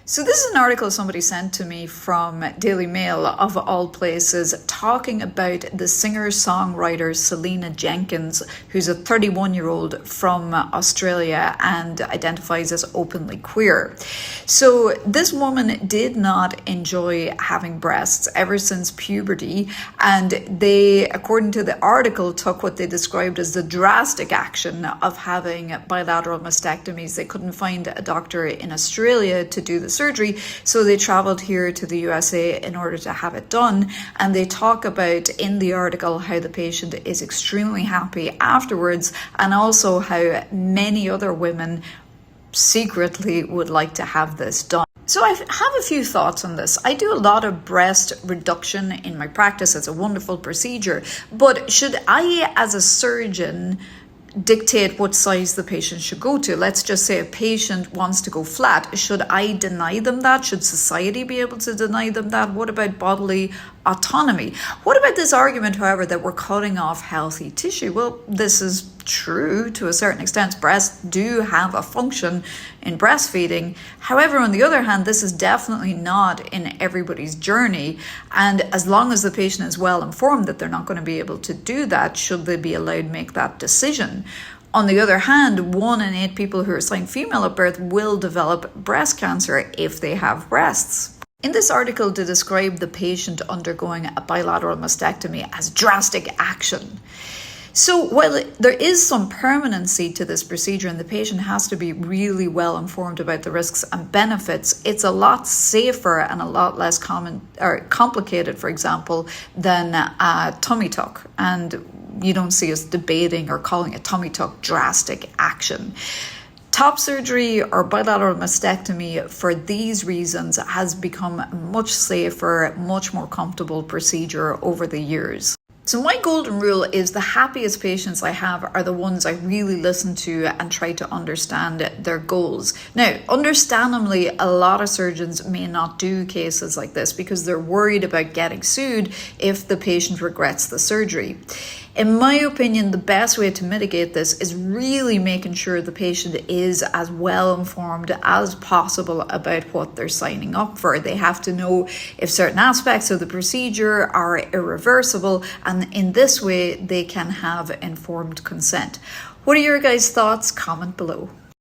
So this is an article somebody sent to me from Daily Mail, of all places, talking about the singer-songwriter Selena Jenkins, who's a 31-year-old from Australia and identifies as openly queer. So this woman did not enjoy having breasts ever since puberty, and they, according to the article, took what they described as the drastic action of having bilateral mastectomies. They couldn't find a doctor in Australia to do the surgery, so they traveled here to the USA in order to have it done. And they talk about in the article how the patient is extremely happy afterwards, and also how many other women secretly would like to have this done. So I have a few thoughts on this. I do a lot of breast reduction in my practice. It's a wonderful procedure, but should I, as a surgeon, dictate what size the patient should go to? Let's just say a patient wants to go flat. Should I deny them that? Should society be able to deny them that? What about bodily autonomy? What about this argument, however, that we're cutting off healthy tissue? Well, this is true to a certain extent. Breasts do have a function in breastfeeding. However, on the other hand, this is definitely not in everybody's journey. And as long as the patient is well informed that they're not going to be able to do that, should they be allowed to make that decision? On the other hand, 1 in 8 people who are assigned female at birth will develop breast cancer if they have breasts. In this article, they describe the patient undergoing a bilateral mastectomy as drastic action. So while there is some permanency to this procedure and the patient has to be really well informed about the risks and benefits, it's a lot safer and a lot less complicated, for example, than a tummy tuck. And you don't see us debating or calling a tummy tuck drastic action. Top surgery or bilateral mastectomy, for these reasons, has become a much safer, much more comfortable procedure over the years. So my golden rule is the happiest patients I have are the ones I really listen to and try to understand their goals. Now, understandably, a lot of surgeons may not do cases like this because they're worried about getting sued if the patient regrets the surgery. In my opinion, the best way to mitigate this is really making sure the patient is as well informed as possible about what they're signing up for. They have to know if certain aspects of the procedure are irreversible, and in this way they can have informed consent. What are your guys' thoughts? Comment below.